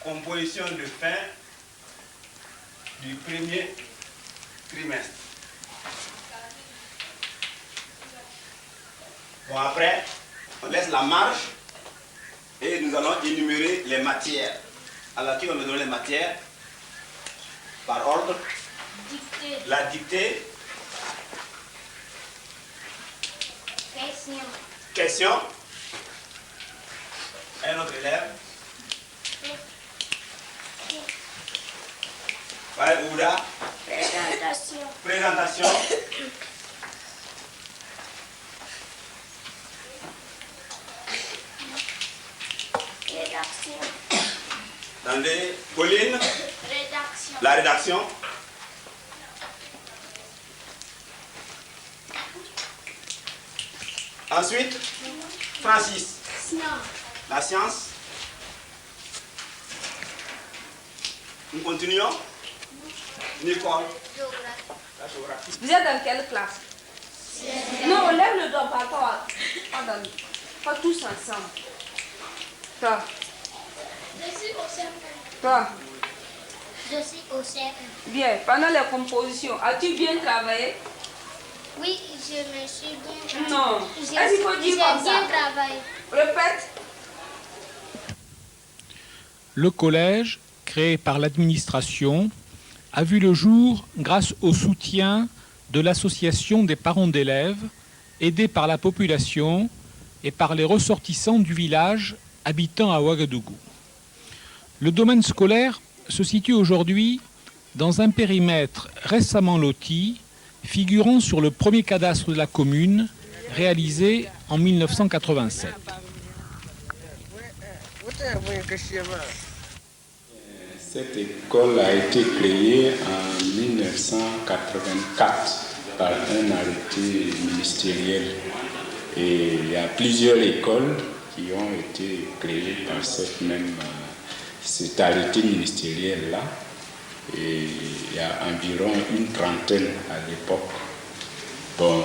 composition de fin du premier trimestre. Bon, après, on laisse la marge et nous allons énumérer les matières. Alors, qui va me donner les matières? Par ordre? Dictée. La dictée. Question. Question. Un autre élève. Ouais, Ouda. Présentation. Présentation. Rédaction. Attendez, Pauline. Rédaction. La rédaction. Ensuite, Francis. Science. La science. Nous continuons. Nicole. Géographie. La géographie. Vous êtes dans quelle classe? Non, lève le doigt, pas tous ensemble. Toi. Je suis au CM1. Toi. Je suis au CM1. Bien. Pendant les compositions, as-tu bien travaillé? Oui, je me suis bien travaillé. Non. J'ai Est-ce qu'il faut dire comme bien ça? travaillé. Répète. Le collège, créé par l'administration, a vu le jour grâce au soutien de l'association des parents d'élèves, aidée par la population et par les ressortissants du village habitant à Ouagadougou. Le domaine scolaire se situe aujourd'hui dans un périmètre récemment loti, figurant sur le premier cadastre de la commune, réalisé en 1987. Cette école a été créée en 1984 par un arrêté ministériel. Et il y a plusieurs écoles qui ont été créées par cet arrêté ministériel-là. Et il y a environ une trentaine à l'époque. Bon,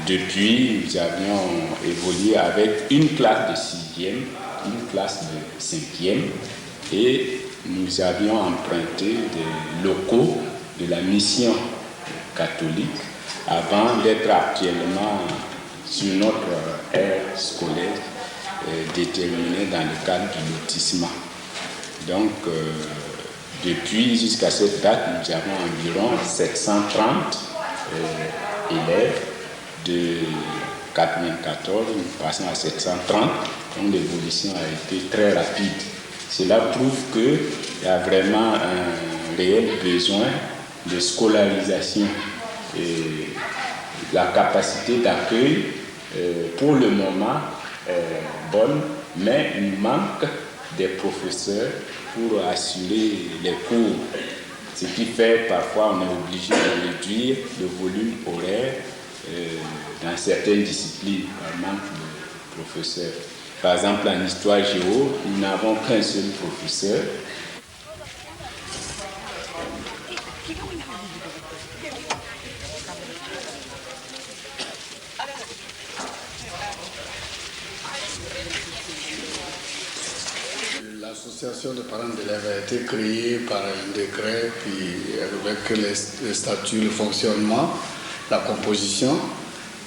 depuis, nous avions évolué avec une classe de 6e, une classe de 5e, et nous avions emprunté des locaux de la mission catholique avant d'être actuellement sur notre aire scolaire déterminée dans le cadre du lotissement. Donc, depuis jusqu'à cette date, nous avons environ 730 élèves de 94, nous passons à 730, donc l'évolution a été très rapide. Cela prouve qu'il y a vraiment un réel besoin de scolarisation et la capacité d'accueil pour le moment est bonne, mais il manque des professeurs pour assurer les cours. Ce qui fait parfois on est obligé de réduire le volume horaire dans certaines disciplines par manque de professeurs. Par exemple, en histoire géo, nous n'avons qu'un seul professeur. L'association de parents d'élèves a été créée par un décret, puis avec les statuts, le fonctionnement, la composition.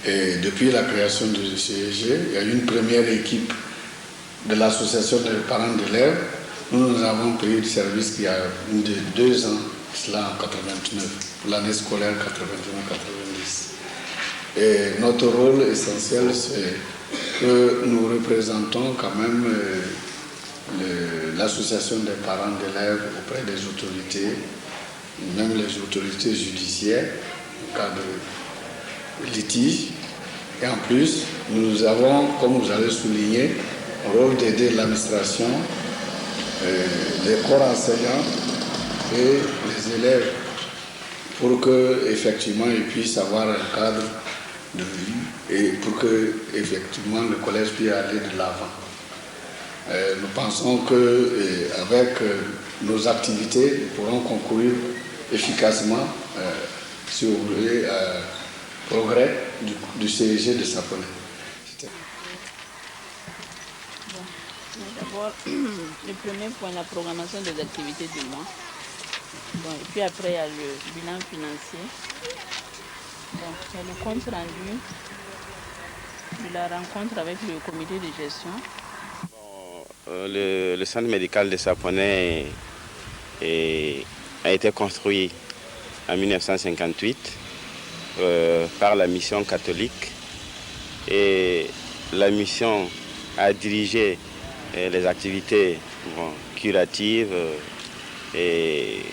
Et depuis la création du CEG, il y a eu une première équipe de l'association de parents d'élèves. Nous avons pris le service il y a 2 ans, cela en 89, pour l'année scolaire 81-90. Et notre rôle essentiel, c'est que nous représentons quand même l'association des parents d'élèves auprès des autorités, même les autorités judiciaires, en cas de litige. Et en plus, nous avons, comme vous avez souligné, un rôle d'aider l'administration, les corps enseignants et les élèves pour qu'effectivement ils puissent avoir un cadre de vie et pour que effectivement le collège puisse aller de l'avant. Nous pensons qu'avec nos activités, nous pourrons concourir efficacement, si vous voulez, progrès du CEG de Saponnet. D'abord, le premier point, la programmation des activités du mois. Bon, et puis après, il y a le bilan financier. Donc, il y a le compte rendu de la rencontre avec le comité de gestion. Le centre médical de Saponnet a été construit en 1958 par la mission catholique, et la mission a dirigé les activités curatives et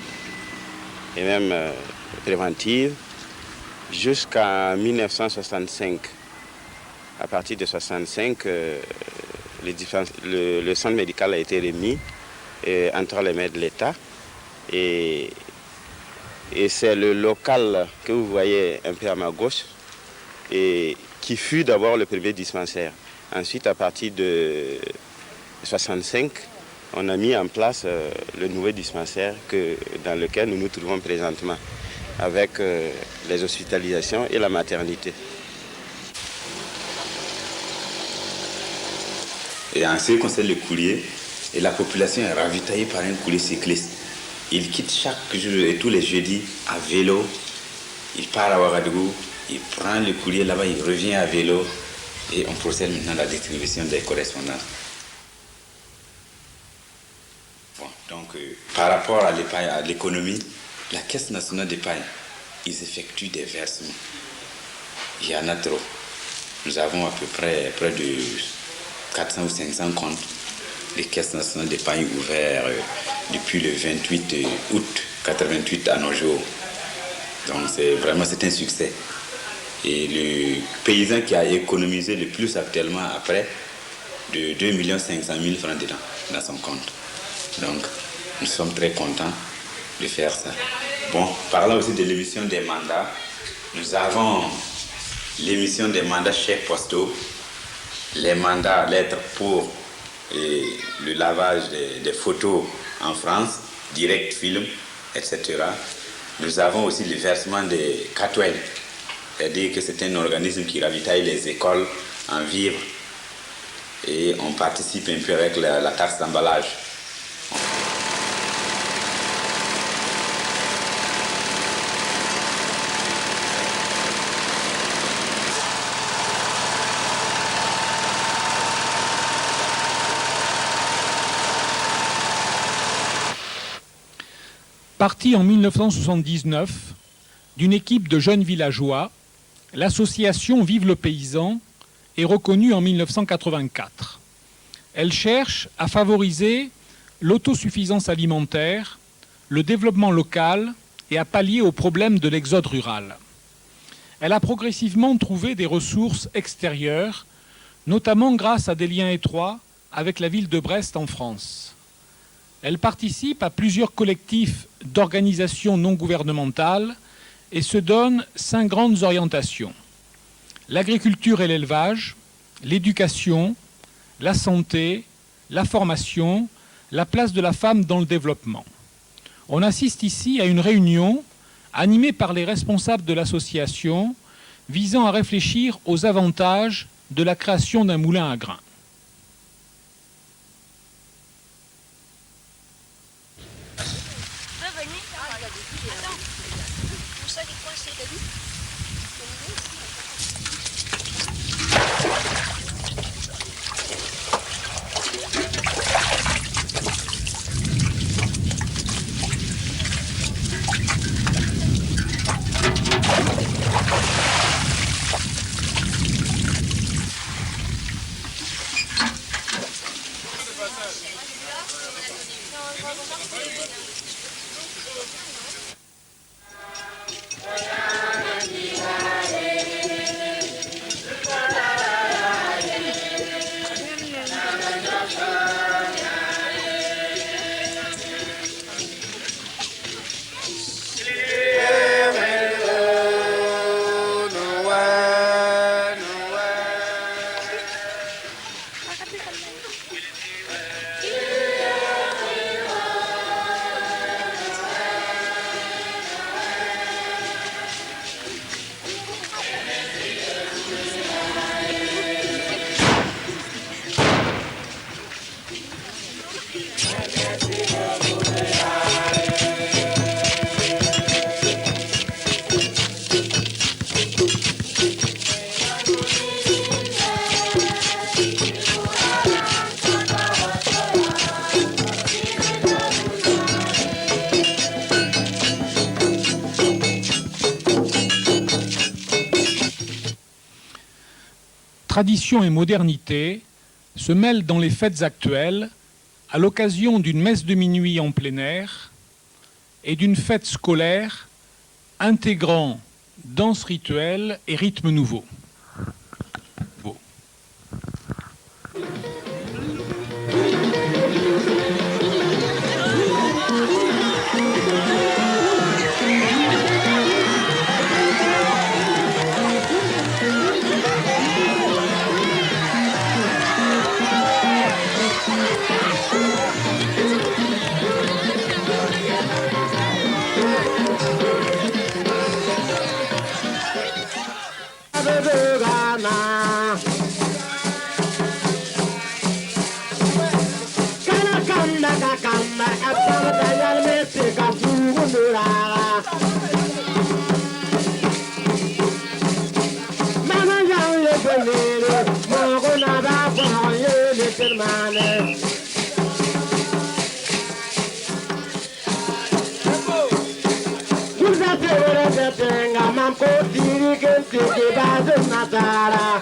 même préventives jusqu'en 1965. À partir de 1965, le centre médical a été remis entre les mains de l'État, et c'est le local que vous voyez un peu à ma gauche et qui fut d'abord le premier dispensaire. Ensuite, à partir de 1965, on a mis en place le nouveau dispensaire dans lequel nous nous trouvons présentement, avec les hospitalisations et la maternité. Et en ce qui concerne le courrier, et la population est ravitaillée par un courrier cycliste. Il quitte chaque jour et tous les jeudis à vélo. Il part à Ouagadougou, il prend le courrier là-bas, il revient à vélo et on procède maintenant à la distribution des correspondances. Bon, donc, par rapport à l'économie, la Caisse nationale d'épargne, ils effectuent des versements. Il y en a trop. Nous avons à peu près de 400 ou 500 comptes de Caisse nationale d'épargne ouverts depuis le 28 août 88 à nos jours. Donc c'est un succès. Et le paysan qui a économisé le plus actuellement après, de 2 500 000 francs dedans, dans son compte. Donc nous sommes très contents de faire ça. Bon, parlant aussi de l'émission des mandats, nous avons l'émission des mandats chèques postaux, les mandats lettres pour le lavage des photos en France, direct film, etc. Nous avons aussi le versement des CATWEL, c'est-à-dire que c'est un organisme qui ravitaille les écoles en vivres et on participe un peu avec la taxe d'emballage. Partie en 1979 d'une équipe de jeunes villageois, l'association Vive le paysan est reconnue en 1984. Elle cherche à favoriser l'autosuffisance alimentaire, le développement local et à pallier aux problèmes de l'exode rural. Elle a progressivement trouvé des ressources extérieures, notamment grâce à des liens étroits avec la ville de Brest en France. Elle participe à plusieurs collectifs d'organisations non gouvernementales et se donne 5 grandes orientations: l'agriculture et l'élevage, l'éducation, la santé, la formation, la place de la femme dans le développement. On assiste ici à une réunion animée par les responsables de l'association visant à réfléchir aux avantages de la création d'un moulin à grains. tradition et modernité se mêlent dans les fêtes actuelles à l'occasion d'une messe de minuit en plein air et d'une fête scolaire intégrant danse rituelle et rythme nouveau. Tenga mamko diri kenti ke bazem natara